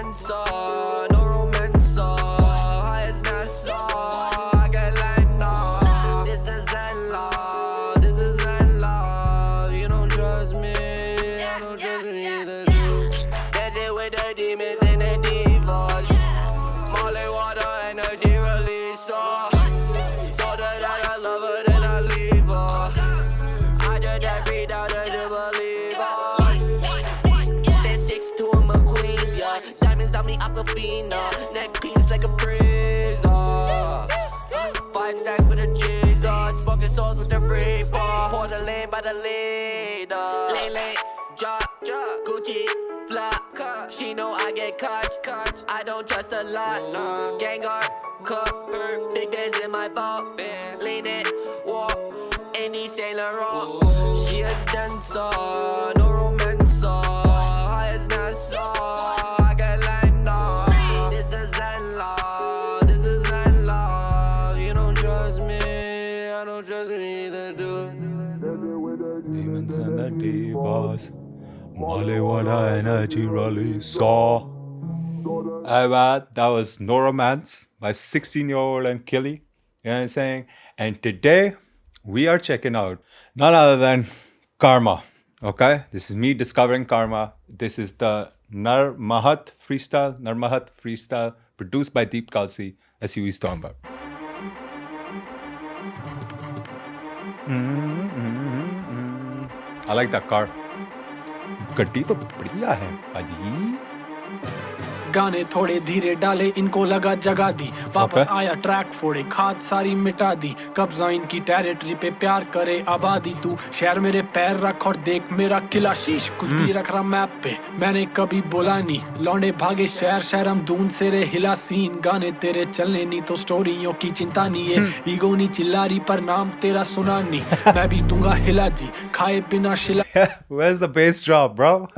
dancer, no romancer, high as NASA, I get like nah. This is Zen love, this is Zen love. You don't trust me, I don't trust me either. Dancing with the demons and the divas, Molly water energy release. So that I love her, then I leave her. I just that breathe out to believe her. Stand 6'2" and my queens, yeah. Diamonds on me, Aquafina. Neck piece like a freezer. 5 stacks for the Jesus. Smoking souls with the reaper. Pour the lane by the leader. Lane, drop, Gucci, flop. She know I get caught. I don't trust a lot. Gang guard, cup. Big days in my vault. Lean it, walk. Any Saint Laurent. She a dancer, no romancer. High as NASA, I get like nah. This is Zen love, this is Zen love. You don't trust me, I don't trust me either, dude. Demons and the divas, Molly water energy release. That was No Romance by 16-year-old and Killy. You know what I'm saying? And today we are checking out none other than Karma. Okay? This is me discovering Karma. This is the Narmahat freestyle produced by Deep Kalsi, as you was talking about. I like that car. गड्डी तो बढ़िया है भाजी. गाने थोड़े धीरे डाले इनको लगा जगा दी वापस आया ट्रैक फोड़े खाद सारी मिटा दी कब्जा इनकी टेरिटरी पे प्यार करे आबादी तू शहर मेरे पैर रख और देख मेरा किला शीश कुछ भी रख रहा मैप पे मैंने कभी बोला नहीं लौंडे भागे शहर हम दून से रे हिला सीन गाने तेरे चलने नहीं तो स्टोरियों की चिंता नहीं है ईगो नहीं चिल्लारी पर नाम तेरा सुना नहीं मैं भी दूंगा हिला जी खाए बिना शिला Where's the bass drop, bro?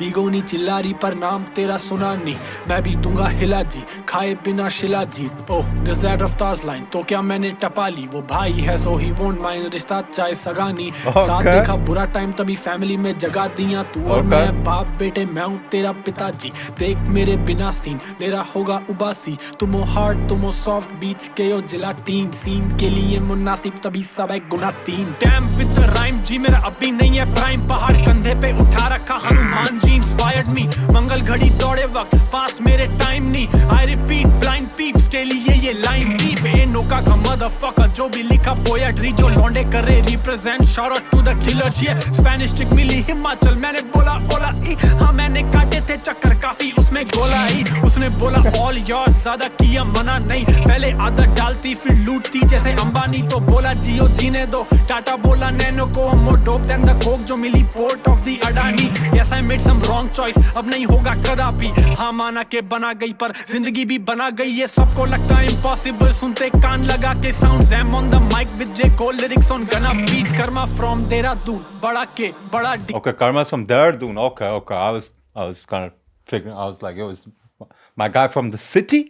Ego नहीं चिल्लारी पर नाम तेरा सुना नहीं मैं भी दूंगा हिला जी खाए बिना शिला जीत oh this that Raftaar's line तो क्या मैंने टपा ली वो भाई है सो ही वोंट माइंड रिश्ता चाहे सगानी साथ देखा बुरा टाइम तभी फैमिली में जगा दिया तू और मैं बाप बेटे मैं हूँ तेरा पिताजी देख मेरे बिना सीन मेरा होगा उबासी तुम हो हार्ड तुम हो सॉफ्ट बीच के हो जिलाटीन सीन के लिए मुनासिब तभी सब है गुना 3 डैम विद द राइम जी मेरा अभी नहीं है प्राइम पहाड़ कंधे पे उठा रखा हनुमान जी इंस्पायर्ड मी मंगल घड़ी दौड़े वक्त पास मेरे टाइम नहीं आई रिपीट ब्लाइंड पीप्स के लिए ये लाइन डीप ए नोका का मदरफकर जो भी लिखा पोएट्री जो लौंडे करे represent shout out to the killers ये स्पेनिश टिक मिली हिमाचल मैंने बोला ओला ई हां मैंने काटे थे चक्कर काफी उसमें गोला ई उसने बोला ऑल योर्स ज्यादा किया मना नहीं पहले आदत डालती फिर लूटती जैसे अंबानी तो बोला जियो जीने दो टाटा बोला नैनो को more dope then the coke जो मिली port of the Adani yes I made some wrong choice अब नहीं होगा कदापि हाँ माना के बना गई पर जिंदगी भी बना गई ये सबको लगता है इम्पॉसिबल सुनते कान लगा के sounds am on the mic with J Cole lyrics on गना बीट कर्मा फ्रॉम देहरादून बड़ा के बड़ा डी Okay, Karma's from Dehradun. Okay. I was kind of figuring. I was like, it was my guy from the city.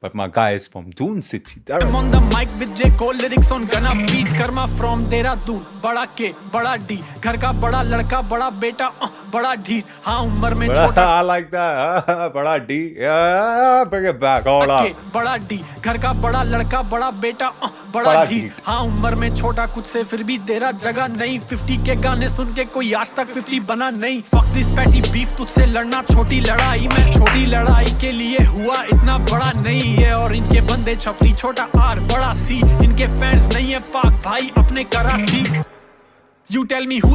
But my guy is from Doon City. I'm on the mic with J Cole lyrics on gonna beat Karma from Dehradun बड़ा के बड़ा D घर का बड़ा लड़का बड़ा बेटा बड़ा ढीठ हाँ उम्र में छोटा I like that. बड़ा D yeah, bring it back all up. बड़ा डी घर का बड़ा लड़का बड़ा बेटा बड़ा ढीठ हाँ उम्र में छोटा कुछ से फिर भी तेरा जगह नहीं 50 के गाने सुन के कोई आज तक 50 बना नहीं fuck this petty beef तुझसे लड़ना छोटी लड़ाई मैं छोटी लड़ाई के लिए हुआ इतना बड़ा नहीं है और इनके बंदे छपरी छोटा आर बड़ा सी इनके फैंस नहीं है पाक भाई अपने Karachi you tell me who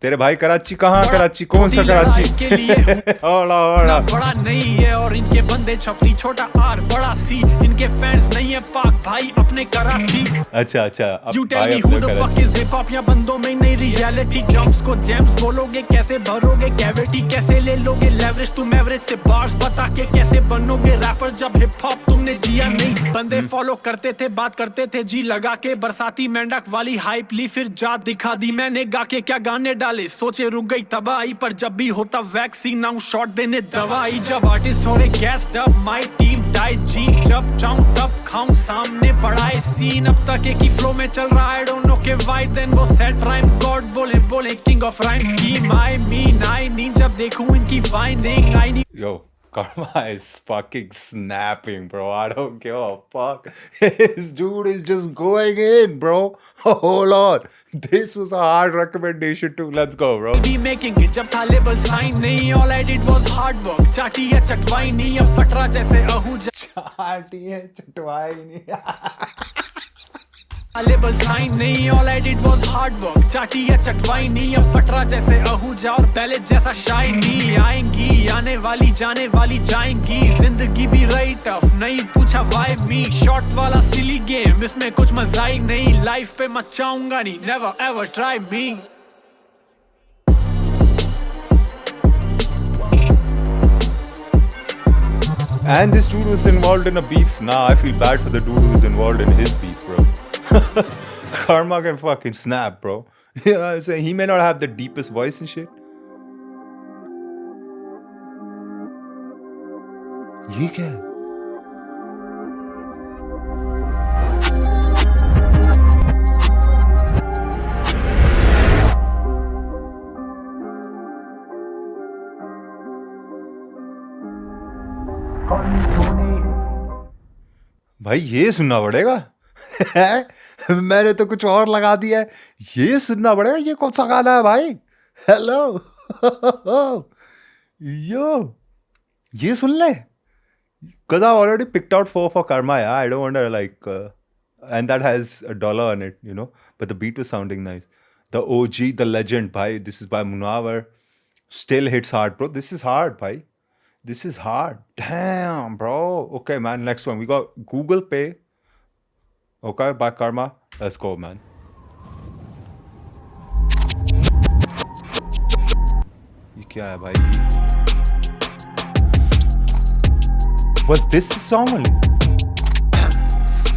तेरे भाई कराची कहाँ कराची कौन सा कराची के लिए ओला बड़ा नहीं है और इनके बंदे छपरी छोटा आर बड़ा सी इनके फैंस नहीं है पाक भाई अपने कराची अच्छा you tell me who the fuck is hip hop या बंदों में नई रियलिटी जंप्स को जेम्स बोलोगे कैसे भरोगे कैविटी कैसे ले लोगे लेवरेज तुम एवरेज से बार्स बता के कैसे बनोगे रैपर जब हिप हॉप तुमने जिया नहीं बंदे फॉलो करते थे बात करते थे जी लगा के बरसाती मेंढक वाली हाइप ली फिर जात दिखा दी मैंने गा के क्या गाने डाले सोचे रुक गई तबाही पर जब भी होता वैक्सीन नाउ शॉट देने दवाई जब आर्टिस्ट हो रहे guest up my team diet जी जब चाहूं तब खाऊं सामने बढ़ाए सीन अब तक एक ही फ्लो में चल रहा है डोंट नो के व्हाई देन वो सेट राइम गॉड बोले किंग ऑफ राइम की माय मीन आई नीड जब देखूं इनकी whining I need yo Karma is fucking snapping, bro. I don't give a fuck. This dude is just going in, bro. Hold on. This was a hard recommendation too. Let's go, bro. be making it जब था label sign नहीं all I did was hard work चाटी या चटवाई नहीं अब फट रहा जैसे आहूजा चाटी है चटवाई नहीं लेबल साइन नहीं all I did was hard work चाटी या चटवाई नहीं अब फट रहा जैसे आहूजा और पहले जैसा शाइनी आएंगी आने वाली जाने वाली जाएंगी जिंदगी भी रही टफ नहीं पूछा why me शॉर्ट वाला सिली गेम इसमें कुछ मजा ही नहीं लाइफ पे मचाऊंगा नहीं never ever try me And this dude was involved in a beef. Nah, I feel bad for the dude who was involved in his beef, bro. Karma can fucking snap, bro. You know what I'm saying? He may not have the deepest voice and shit. ये क्या है? भाई ये सुनना पड़ेगा मैंने तो कुछ और लगा दिया है ये सुनना पड़ेगा ये कौन सा गाना है भाई हेलो यो ये सुन ले because I've already picked out 4 for Karma. Yeah, I don't want to like and that has $1 on it, you know, but the beat was sounding nice. The OG, the legend, bhai. This is by Munawar. Still hits hard, bro. This is hard, bhai. This is hard. Damn, bro. Okay, man. Next one. We got Google Pay. Okay, by Karma. Let's go, man. ये क्या है भाई? Was this the song only?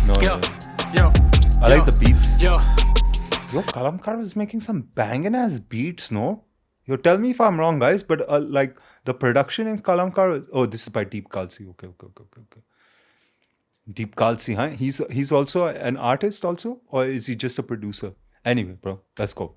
No. Yo. I like the beats. Yo. Yo, Kalamkar was making some banging ass beats, no? Yo, tell me if I'm wrong, guys, but like the production in Kalamkar. Oh, this is by Deep Kalsi. Okay. Deep Kalsi, huh? He's also an artist, also, or is he just a producer? Anyway, bro, let's go.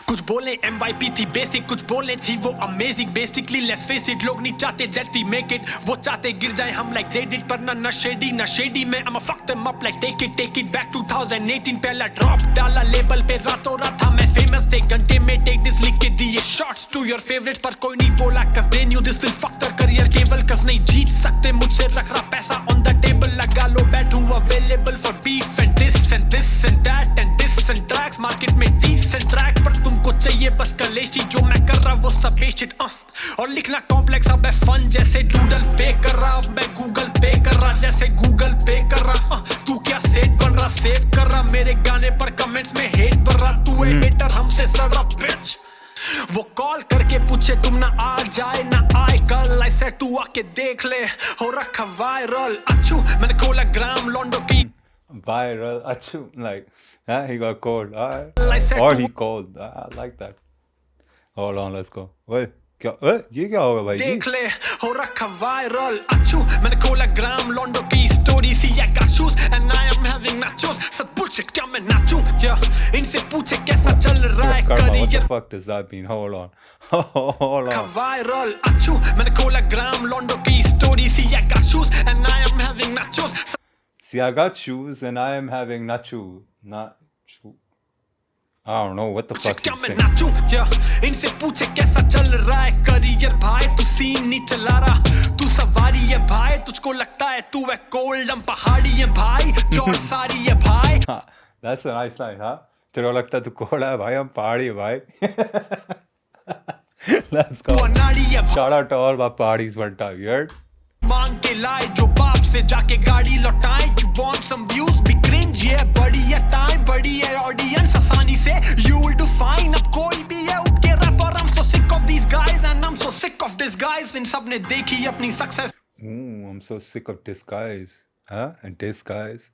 कुछ बोले MYP थी basic कुछ बोले थी वो amazing basically let's face it लोग नहीं चाहते दैट वी मेक इट वो चाहते गिर जाए हम लाइक दे डिड पर ना शेडी में I'm a fuck them up like take it back 2018 पहला ड्रॉप डाला लेबल पे रातों रात था मैं फेमस थे घंटे में टेक दिस लिख के दिए शॉट्स टू योर फेवरेट पर कोई नहीं बोला cause they knew this will fuck their career केवल कस नहीं जीत सकते मुझसे रख रहा पैसा ऑन द टेबल लगा लो बैठूं available for beef and this and that and this and tracks market में डिसेंट ट्रैक पर तुमको चाहिए बस कलेशी जो मैं कर रहा वो सब बेस्टेड और लिखना कॉम्प्लेक्स अब है फन जैसे डूडल पे कर रहा अब मैं गूगल पे कर रहा जैसे गूगल पे कर रहा तू क्या सेट बन रहा सेव कर रहा मेरे गाने पर कमेंट्स में हेट भर रहा तू है हेटर हमसे सड़ा बिच वो कॉल करके पूछे तुम ना आ जाए ना आए कल ऐसे तू आके देख ले हो रखा वायरल अच्छू मैंने खोला ग्राम लॉन्डो की Viral, achoo, like, yeah, he got cold, or he called, I like that. Hold on, let's go. Wait, ये क्या होगा भाई जी? देख ले हो रखा वायरल अच्छू मैंने खोला ग्राम लॉन्डो की स्टोरी सी I got shoes and I am having nachos सब bullshit क्या मैं नाचूं इनसे पूछे कैसा चल रहा है career what the fuck does that mean? Hold on. Viral अच्छू मैंने खोला ग्राम लॉन्डो की स्टोरी सी I got shoes and I am having nachos See, I got shoes and I am having nacho. I don't know what the fuck he's saying. इनसे पूछे कैसा चल रहा है करियर भाई तू सीन नहीं चला रहा तू सवारी है भाई तुझको लगता है तू है कोल्ड हम पहाड़ी है भाई चौड़ सारी है भाई That's a nice line, huh? तेरे को लगता है तू कोल्ड है भाई हम पहाड़ी है भाई Let's go. Shout out to all my parties one time, you heard? मांग के लाए जो बाप से जाके गाड़ी लौटाए you want some views be cringe ये बड़ी है टाइम बड़ी है ऑडियंस आसानी से you will do fine अब कोई भी है उठ के रैप और I'm so sick of these guys and I'm so sick of this guys इन सब ने देखी अपनी success I'm so sick of this guys and this guys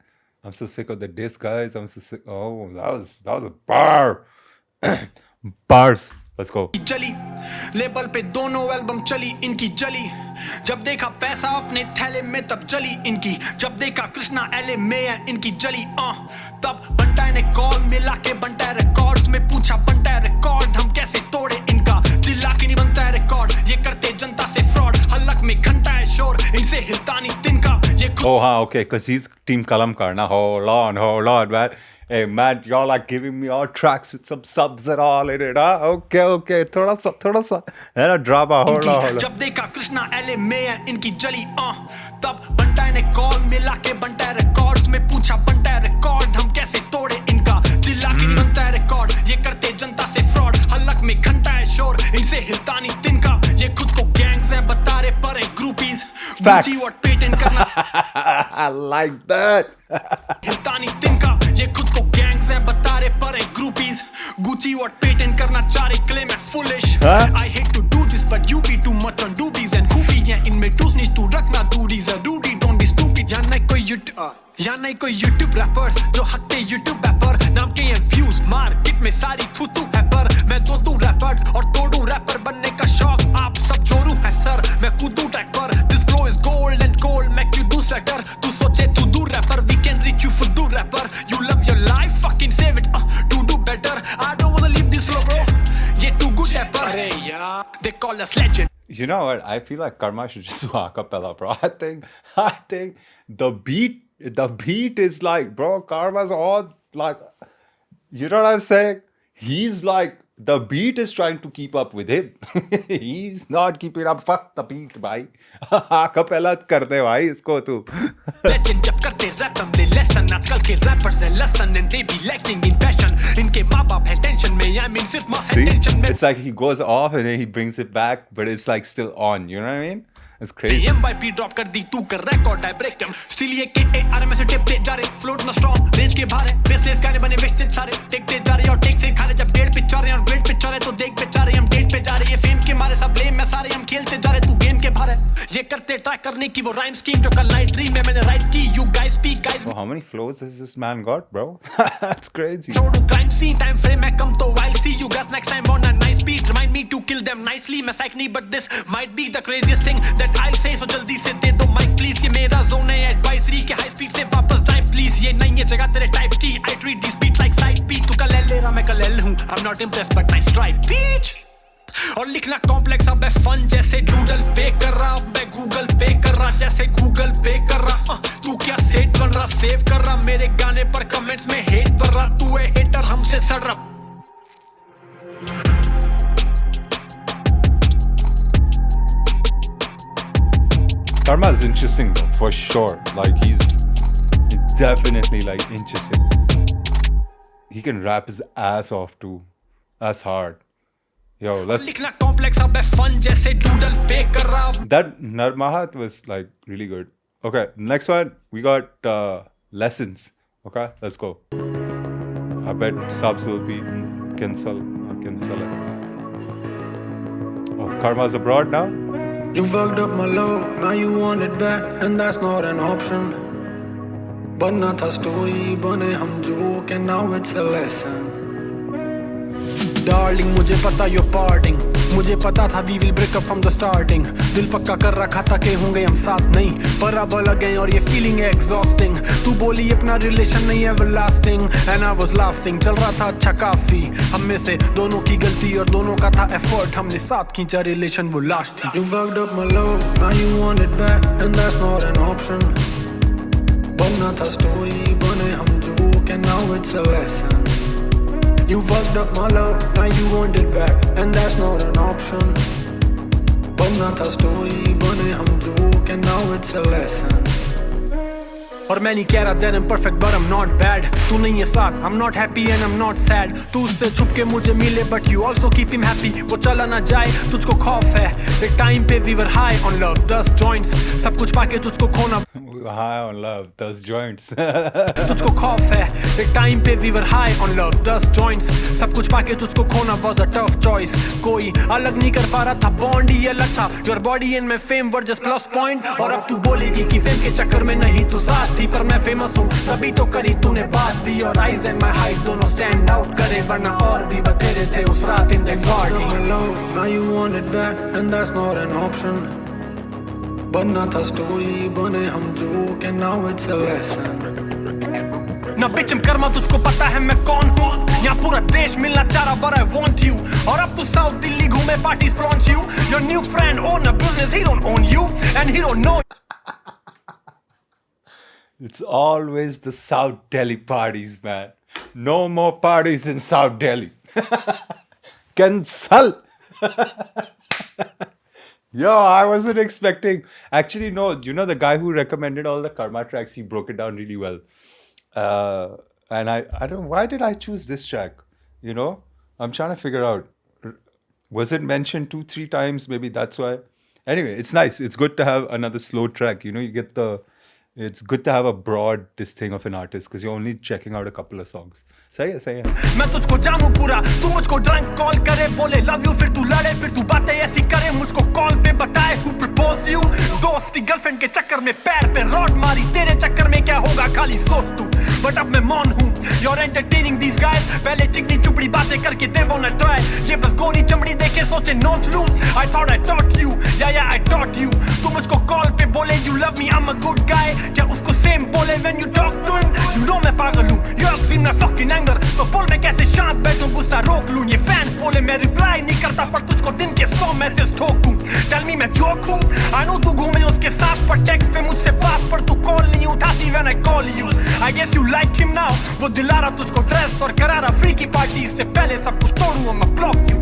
I'm so sick of the this guys I'm so sick that was a bar bars let's go चली label पे दोनों album चली इनकी जली जब देखा पैसा अपने थैले में तब जली इनकी जब देखा कृष्णा एले में है इनकी जली तब बंटा ने कॉल मिला के बंटा रिकॉर्ड्स में पूछा बंटा रिकॉर्ड हम कैसे तोड़े इनका चिल्ला के नहीं बनता है रिकॉर्ड ये करते जनता से फ्रॉड हलक में घंटा है Oh, okay, because he's Team Kalamkar. Now, hold on, man. Hey, man, y'all are giving me all tracks with some subs and all in it, huh? Okay. थोड़ा सा है ना drama. Hold on. जब देखा कृष्णा एले में है इनकी जली तब बंटा ने कॉल मिला के बंटा रिकॉर्ड्स में पूछा बंटा रिकॉर्ड हम कैसे तोड़े इनका चिल्ला के नहीं बनता है रिकॉर्ड ये करते जनता से फ्रॉड हलक में घंटा है शोर इनसे हिलता नहीं तिनका ये खुद को गैंग्स है बता रहे पर है ग्रुपीज Facts. और पेटेंट करना I like that. हिलता नहीं तिनका ये खुद को गैंग्स है बता रहे पर है ग्रुपीज गुची और पेटेंट करना चाह रहे क्लेम है foolish I hate to do this but you be too much on doobies and खूबी है इनमें टूस नहीं तू रखना दूरी जरूरी don't be stupid या नहीं कोई YouTube rappers जो हकते YouTube rapper नाम के हैं views मार्केट में सारी थू है पर मैं दो रैपर और तोड़ू रैपर बनने का शौक आप सब जोरू है सर मैं कूदू ट्रैक पर this flow is gold and gold मैं क्यों दूं सेटर तू सोचे तू दूर wrapper we can reach you for do rapper you love your life fucking save it to do better I don't wanna leave this slow bro ये too good rapper अरे यार they call us legend. You know what? I feel like Karma should just do a cappella, bro. I think the beat is like, bro, Karma's all like, you know what I'm saying? He's like, the beat is trying to keep up with him. He's not keeping up. Fuck the beat, bhai. Cappella kar de bhai isko tu. Legend जब करते rap हम ले lesson आजकल के rappers हैं lesson and they be lacking in passion इनके माँ बाप है टेंशन में I mean सिर्फ माँ है टेंशन में It's like he goes off and then he brings it back, but it's like still on. You know what I mean? It's crazy. MYP drop कर दी तू कर रिकॉर्ड है ब्रेक हम स्टिल ये के आरएमएस से टिप दे जा रहे फ्लोट ना स्ट्रांग रेंज के बाहर है बिजनेस गाने बने वेस्टेड सारे टेक दे जा रहे और टेक से खा रहे जब डेढ़ पे चढ़ रहे और ग्रेड पे चढ़ रहे तो देख पे जा रहे हम डेट पे जा रहे ये फेम के मारे सब ब्लेम में सारे हम खेलते जा रहे तू गेम के बाहर है ये करते ट्राई करने की वो राइम स्कीम जो कल नाइट ड्रीम में मैंने राइट की you guys speak guys Oh, how many flows has this man got, bro? That's crazy. छोड़ू क्राइम सीन टाइम फ्रेम में कम तो I'll see you guys next time on a nice beat remind me to kill them nicely मैं साइक नहीं but this might be the craziest thing that I'll say so जल्दी से दे दो mic please ये मेरा zone है एडवाइजरी के high speed से वापस टाइम प्लीज ये नहीं है जगह तेरे टाइप की I treat these beats like side beat तू कल ले रहा मैं कल हूँ I'm not impressed but nice try bitch और लिखना कॉम्प्लेक्स अब है फन जैसे डूडल पे कर रहा अब मैं गूगल पे कर रहा जैसे गूगल पे कर रहा तू क्या सेट बन रहा सेव कर रहा मेरे गाने पर कमेंट्स में हेट कर रहा तू है हेटर हमसे सड़ रहा Karma is interesting though, for sure. Like he's definitely like interesting. He can rap his ass off too. That's hard. Yo, let's. लिखना कॉम्प्लेक्स अब है फन जैसे डूडल पे कर रहा That Narmahat was like really good. Okay, next one we got lessons. Okay, let's go. I bet subs will be cancel it. Oh, Karma's abroad now. You fucked up my love, now you want it back, and that's not an option. बनना था story, बने हम joke, and now it's a lesson. Darling, मुझे पता you're parting, मुझे पता था we will break up from the starting. दिल पक्का कर रखा था कि होंगे हम साथ नहीं, पर अब अलग हैं और ये feeling है exhausting. तू बोली अपना relation नहीं everlasting, and I was laughing. चल रहा था अच्छा काफी, हम में से दोनों की गलती और दोनों का था effort. हमने साथ खींचा relation वो last थी. You fucked up my love, now you want it back, and that's not an option. बनना था story, बने हम joke, and now it's a lesson. You fucked up my love, now you want it back, and that's not an option. बनना था story, बने हम joke, and now it's a lesson. और मैं नहीं कह रहा that I'm perfect but I'm not bad. तू नहीं है साथ, I'm not happy and I'm not sad. तू उससे छुप के मुझे मिले but you also keep him happy. वो चला ना जाए, तुझको खौफ है. एक टाइम पे we were high on love, 10 joints. सब कुछ पाके तुझको खोना. High on love, 10 joints. तुझको खौफ है. एक टाइम पे we were high on love, 10 joints. सब कुछ पाके तुझको खोना was a tough choice. कोई अलग नहीं कर पा रहा था, bond ही अलग था. Your body and my fame were just plus point. और अब तू बोलेगी कि fame के चक्कर में नहीं तू साथ थी, पर मैं फेमस हूँ तभी तो करी तूने बात दी. और eyes and my height दोनों stand out करे, वरना और भी बतेरे थे उस रात in the party. Now you want it back and that's not an option. बनना था story, बने हम joke, and now it's a lesson. ना bitch कर्मा तुझको पता है मैं कौन हूँ, यहाँ पूरा देश मिलना चाह रहा but I want you. और अब तू साउथ दिल्ली घूमे parties flaunt you. Your new friend own a business, he don't own you and he don't know. It's always the South Delhi parties, man. No more parties in South Delhi. Cancel. Yo, I wasn't expecting. Actually, no. You know the guy who recommended all the Karma tracks? He broke it down really well. And I don't. Why did I choose this track? You know, I'm trying to figure out. Was it mentioned 2-3 times? Maybe that's why. Anyway, it's nice. It's good to have another slow track. You know, you get the. It's good to have a broad this thing of an artist because you're only checking out a couple of songs. सही है, सही है. मैं तुझको जानू पूरा, तू मुझको ड्रंक कॉल करे, बोले लव यू, फिर तू लड़े, फिर तू बातें ऐसी करे, मुझको कॉल पे बताए who proposed you. दोस्त की गर्लफ्रेंड के चक्कर में पैर पे रॉड मारी, तेरे चक्कर में क्या होगा खाली सोच तू. बट अब मैं मौन हूँ. You're entertaining these guys. पहले चिकनी चुपड़ी बातें करके they wanna try. ये बस गोरी चमड़ी देखे सोचे नोच लूं. I thought I taught you. Yeah, I taught you. तू मुझको कॉल पे बोले you love me, I'm a good guy. क्या उसको same बोले when you talk to him? You know मैं पागल हूँ. You have seen my fucking anger. तो बोल मैं कैसे शांत बैठूं, गुस्सा रोक लूं. ये fans बोले मैं reply नहीं करता, पर तुझको दिन के 100 मैसेज ठोकूं. Tell me मैं जोक हूँ. I know तू घूमे उसके साथ, पर text पे मुझसे बात, पर तू कॉल नहीं उठाती when I call you. I guess you like him now. वो दिला रहा तुझको ड्रेस और करा रहा फ्री की पार्टी. इससे पहले सब कुछ तोड़ूं, I'm a block you.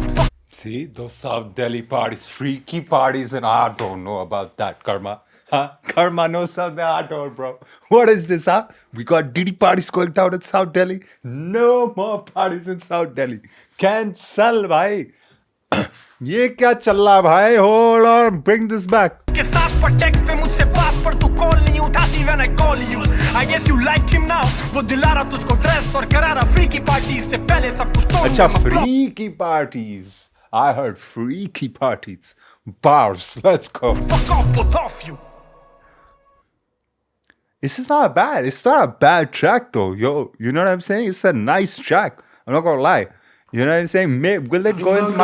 See, those South Delhi parties, freaky parties, and I don't know about that, Karma. Huh? Karma knows something I don't, bro. What is this, huh? We got Diddy parties going down in South Delhi. No more parties in South Delhi. Cancel, bhai. ये क्या चल रहा है भाई? Hold on, bring this back. के साथ पर text पे मुझसे बात, पर तू कॉल नहीं उठाती when I call you. I guess you like him now. वो दिला रहा तुझको ड्रेस और करा रहा फ्री की पार्टी. इससे पहले सब कुछ तोड़ूं. अच्छा, freaky parties. I heard freaky parties. Bars. Let's go. Fuck off, both of you. This is not bad. It's not a bad track though. Yo, you know what I'm saying? It's a nice track. I'm not gonna lie. You know what I'm saying? Will it go in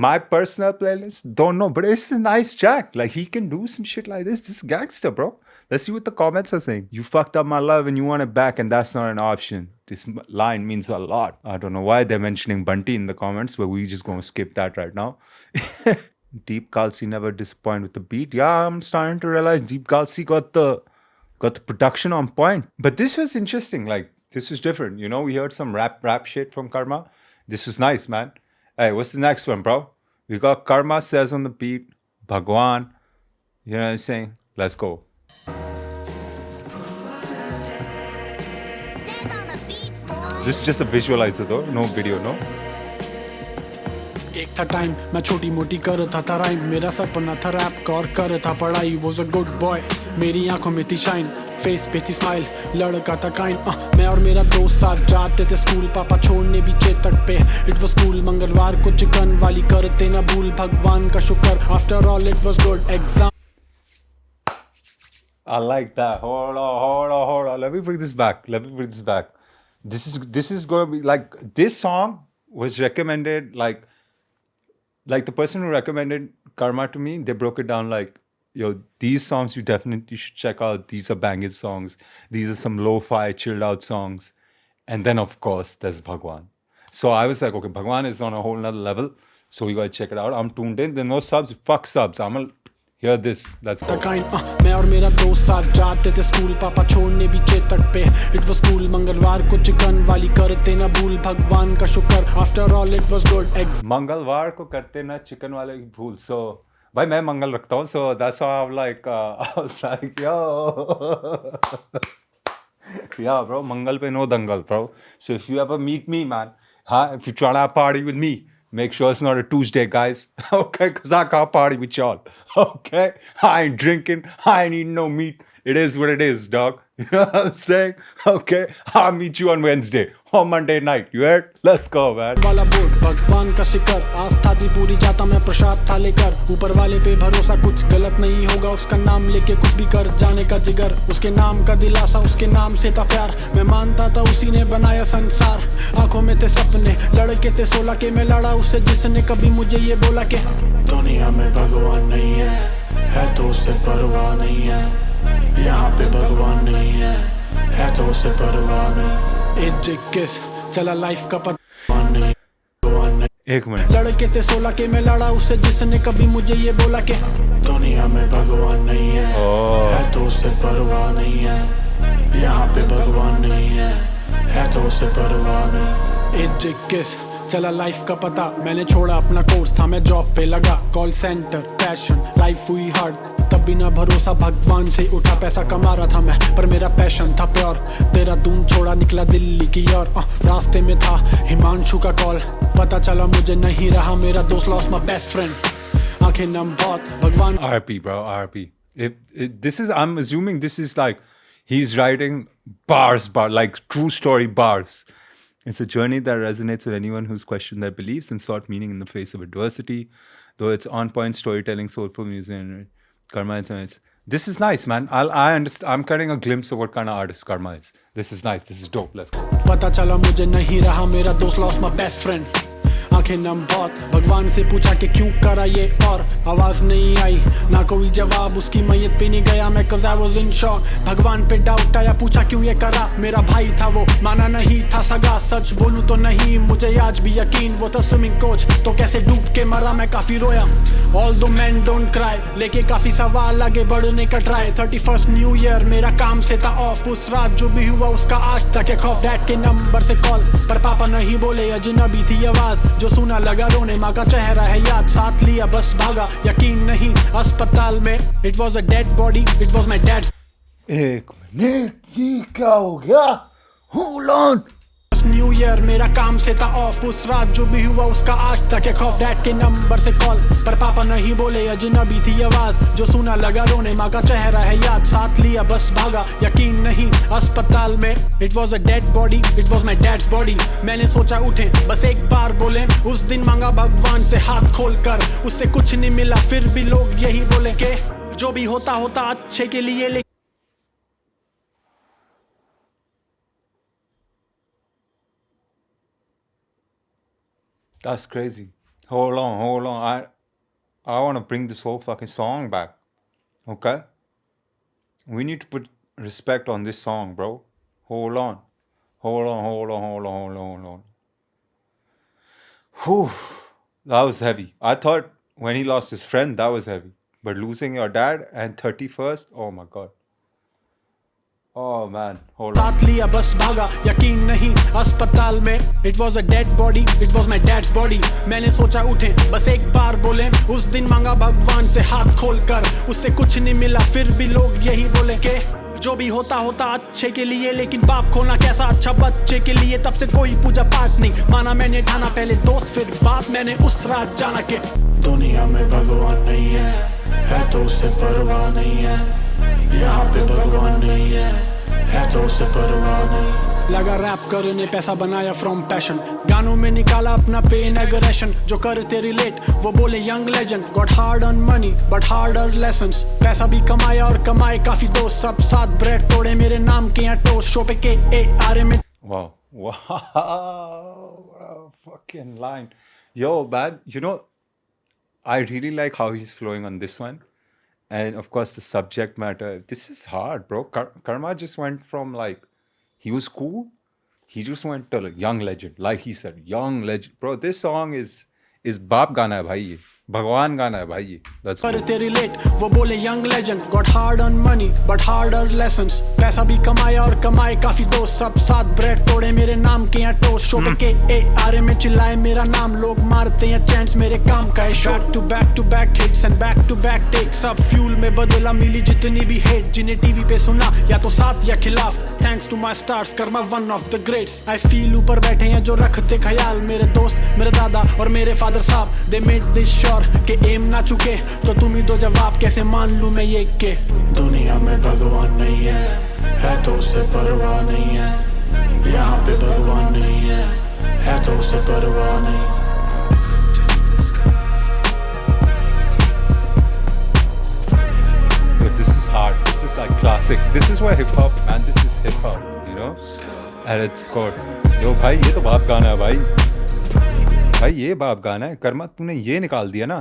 my personal playlist? Don't know, but it's a nice track. Like he can do some shit like this. This is gangster, bro. Let's see what the comments are saying. You fucked up my love and you want it back, and that's not an option. This line means a lot. I don't know why they're mentioning Bunty in the comments, but we just gonna skip that right now. Deep Kalsi never disappoint with the beat. Yeah, I'm starting to realize Deep Kalsi got the production on point. But this was interesting. Like this was different. You know, we heard some rap shit from Karma. This was nice, man. Hey, what's the next one, bro? We got Karma says on the beat, Bhagwan. You know what I'm saying? Let's go. This is just a visualizer though, no video, no? एक था time मैं छोटी मोटी करता था rhyme, मेरा सपना था रैप का और करता पढ़ाई. वॉज अ गुड बॉय, मेरी आंखों में थी शाइन, फेस पे थी स्माइल, लड़का था काइंड. मैं और मेरा दोस्त साथ जाते थे स्कूल, पापा छोड़ने भी चेतक पे. इट वाज स्कूल, मंगलवार को चिकन वाली करते ना भूल, भगवान का शुक्र. After all it was good exam. I like that. Hold on. Let me bring this back. This is going to be like, this song was recommended like the person who recommended Karma to me, they broke it down like, yo, these songs you definitely should check out. These are banging songs. These are some lo-fi chilled out songs. And then of course there's Bhagwan. So I was like, okay, Bhagwan is on a whole nother level. So we got to check it out. I'm tuned in. There's no subs. Fuck subs. I'm going to hear this. Let's go. मैं और मेरा दोस्त साथ जाते थे school, पापा छोड़ने भी चेतक पे. इट वाज स्कूल, मंगलवार को चिकन वाली करते ना भूल, भगवान का शुक्र. After all it was good. मंगलवार को करते ना चिकन वाले की भूल. So भाई मैं मंगल रखता हूँ. So that's how I'm like, I was like, yo. Yeah, bro. Mangal pe no dangal, bro. So if you ever meet me, man, if you try to party with me, make sure it's not a Tuesday, guys. Okay? Because I can't party with y'all. Okay? I ain't drinking. I ain't eating no meat. It is what it is, dog. You know what I'm saying? Okay? I'll meet you on Wednesday or Monday night. You heard? Let's go, man. वाला board भगवान का शिकर, आस्था दी पूरी जाता मैं प्रसाद था लेकर. ऊपर वाले पे भरोसा, कुछ गलत नहीं होगा. उसका नाम लेके कुछ भी कर जाने का जिगर. उसके नाम का दिलासा, उसके नाम से था प्यार. मैं मानता था उसी ने बनाया संसार. आंखों में थे सपने, लड़के थे 16 के. मैं लड़ा उससे जिसने कभी मुझे ये बोला कि दुनिया में भगवान नहीं है तो उसे परवाह नहीं है. यहाँ पे भगवान नहीं है तो उसे परवाह नहीं. 21 चला लाइफ का पता नहीं. एक मिनट. लड़के थे 16 के, मैं लड़ा उससे जिसने कभी मुझे ये बोला कि दुनिया में भगवान नहीं है, है तो उसे परवाह नहीं है, यहाँ पे भगवान नहीं है तो उसे परवाह नहीं. 21 चला लाइफ का पता, मैंने छोड़ा अपना कोर्स, था मैं जॉब पे लगा, कॉल सेंटर पैशन, लाइफ हुई हार्ड, तब बिना भरोसा भगवान से उठा, पैसा कमा रहा था मैं पर मेरा पैशन था प्योर, तेरा दून छोड़ा निकला दिल्ली की ओर, रास्ते में था हिमांशु का कॉल, पता चला मुझे नहीं रहा मेरा दोस्त, लॉस्ट माय बेस्ट फ्रेंड, आंखें नम बहुत भगवान. RP, bro, RP. If this is, I'm assuming this is like he's writing bars, like true story bars. It's a journey that resonates with anyone who's questioned their beliefs and sought meaning in the face of adversity. Though it's on-point storytelling, soulful music, and Karma. This is nice, man. I understand. I'm getting a glimpse of what kind of artist Karma is. This is nice. This is dope. Let's go. पता चला मुझे नहीं रहा मेरा दोस्त, lost my best friend, आंखें नम बहुत, भगवान से पूछा कि क्यों करा ये, और आवाज नहीं आई ना कोई जवाब, उसकी मैयत पे नहीं गया मैं, cause I was in shock, भगवान पे डाउट आया, पूछा क्यों ये करा, मेरा भाई था वो, माना नहीं था सगा, सच बोलूं तो नहीं मुझे आज भी यकीन, वो था स्विमिंग कोच तो कैसे डूब के मरा, मैं काफी रोया, Although men don't cry, लेके काफी सवाल आगे बढ़ने का ट्राई, 31st न्यू ईयर मेरा काम से था ऑफ, उस रात जो भी हुआ उसका आज तक है खौफ, डैड के नंबर से कॉल पर पापा नहीं बोले, अजनबी थी आवाज जो सुना, लगा रोने, माँ का चेहरा है याद, साथ लिया बस भागा, यकीन नहीं अस्पताल में, it was a dead body, it was my dad's. एक मिनट, ये क्या हो गया? Hold on. न्यू ईयर मेरा काम से था ऑफ, उस रात जो भी हुआ उसका आज तक है खौफ, डैड के नंबर से कॉल पर पापा नहीं बोले, अजनबी थी आवाज जो सुना, लगा रोने, माँ का चेहरा है याद, साथ लिया बस भागा, यकीन नहीं अस्पताल में, it was a dead body, it was my dad's body. मैंने सोचा उठे बस एक बार बोले, उस दिन मांगा भगवान से हाथ खोल कर, उससे कुछ नहीं मिला, फिर भी लोग यही बोले कि जो भी होता अच्छे के लिए. That's crazy. Hold on. I want to bring this whole fucking song back. Okay? We need to put respect on this song, bro. Hold on. Whew. That was heavy. I thought when he lost his friend, that was heavy. But losing your dad and 31st, oh my God. Oh man, hold on. साथ लिया बस भागा, यकीन नहीं अस्पताल में, it was a dead body, it was my dad's body. मैंने सोचा उठे बस एक बार बोले, उस दिन मांगा भगवान से हाथ खोल कर, उससे कुछ नहीं मिला, फिर भी लोग यही बोले कि जो भी होता अच्छे के लिए, लेकिन बाप खोना कैसा अच्छा बच्चे के लिए, तब से कोई पूजा पाठ नहीं माना, मैंने ठाना पहले दोस्त फिर बाप, मैंने उस रात जाना के दुनिया में भगवान नहीं है तो उसे परवाह नहीं है, यहाँ पे भगवान नहीं है तो उसे परवाह नहीं. लगा रैप करने, पैसा बनाया फ्रॉम पैशन, गानों में निकाला अपना पेन एग्रेशन, जो करते रिलेट वो बोले young legend, got hard earn money but harder lessons, पैसा भी कमाया और कमाए काफी दोस्त, सब साथ ब्रेड तोड़े मेरे नाम के यहाँ टोस्ट, शो पे KARM में. Wow, fucking line. Yo, man, I really like how he's flowing on this one. And of course, the subject matter. This is hard, bro. Karma just went from like, he was cool. He just went to like young legend. Like he said, young legend. Bro, this song is Baap Gana hai bhai ye. भगवान गाना है भाई ये. करते relate वो बोले young legend, got hard earn money but harder lessons, पैसा भी कमाया और कमाए काफी दोस्त, सब साथ ब्रेड तोड़े मेरे नाम के यहाँ टोस्ट, शो पे KARM में चिल्लाए मेरा नाम, लोग मारते हैं चैंट्स मेरे काम का है, shot to back hits and back to back take, सब फ्यूल में बदला मिली जितनी भी हेट, जिन्हें टीवी पे सुना या तो साथ या खिलाफ, thanks to my stars, Karma one of the greats, I feel ऊपर बैठे हैं जो रखते ख्याल, मेरे दोस्त मेरे दादा और मेरे फादर साहब, दे मेड दिस के एम ना चुके तो तुम ही दो जवाब, कैसे मान लूं मैं ये के दुनिया में भगवान नहीं है तो उसे परवाह नहीं है, यहाँ पे भगवान नहीं है तो उसे परवाह नहीं. This is hard. This is like classic. This is where hip hop, man. This is hip hop, at its core. Yo, भाई ये तो बाप गाना है भाई ये बाप गाना है. कर्मा तूने ये निकाल दिया ना,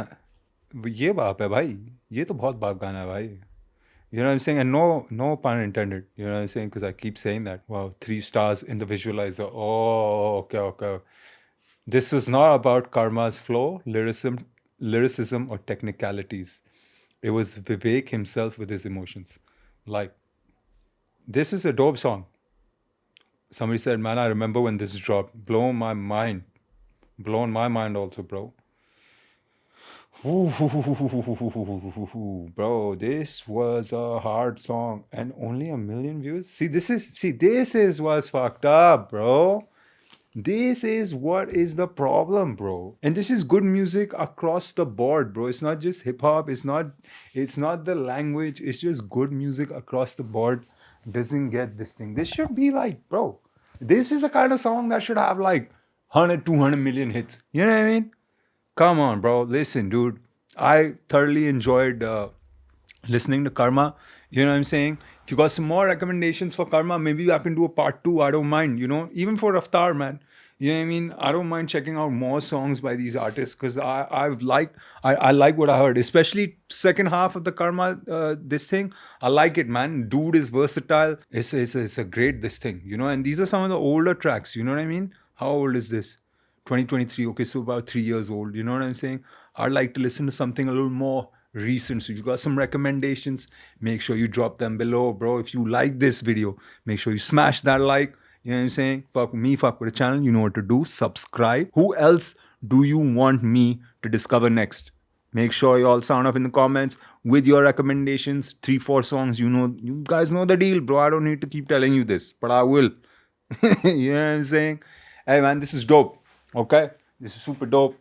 ये बाप है भाई, ये तो बहुत बाप गाना है भाई. You know what I'm saying? And no pun intended. You know what I'm saying? Because I keep saying that. Wow, 3 stars in the visualizer. Oh, okay. This was not about Karma's flow, lyricism or technicalities. It was Vivek himself with his emotions. Like, this is a dope song. Somebody said, man, I remember when this dropped. Blown my mind. Blown my mind also, bro. Ooh, bro, this was a hard song and only 1 million views. See, this is what's fucked up, bro. This is what is the problem, bro. And this is good music across the board, bro. It's not just hip hop. It's not the language. It's just good music across the board. Doesn't get this thing. This should be like, bro, this is the kind of song that should have like 100, 200 million hits. You know what I mean? Come on, bro. Listen, dude. I thoroughly enjoyed listening to Karma. You know what I'm saying? If you got some more recommendations for Karma, maybe I can do a part 2. I don't mind, even for Raftar, man. You know what I mean? I don't mind checking out more songs by these artists because I like what I heard, especially second half of the Karma this thing. I like it, man. Dude is versatile. It's a great this thing, and these are some of the older tracks, you know what I mean? How old is this? 2023. Okay, so about 3 years old. You know what I'm saying? I'd like to listen to something a little more recent. So you got some recommendations, make sure you drop them below, bro. If you like this video, make sure you smash that like. You know what I'm saying? Fuck with me, fuck with the channel. You know what to do. Subscribe. Who else do you want me to discover next? Make sure you all sound off in the comments with your recommendations. 3-4 songs. You guys know the deal, bro. I don't need to keep telling you this, but I will. You know what I'm saying? Hey man, this is dope. Okay? This is super dope.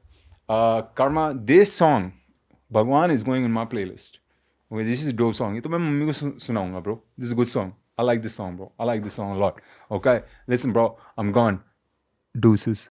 Karma, this song, Bhagwan, is going in my playlist. Okay, this is a dope song. ये तो मैं mummy को सुनाऊंगा, bro. This is a good song. I like this song, bro. I like this song a lot. Okay? Listen, bro. I'm gone. Deuces.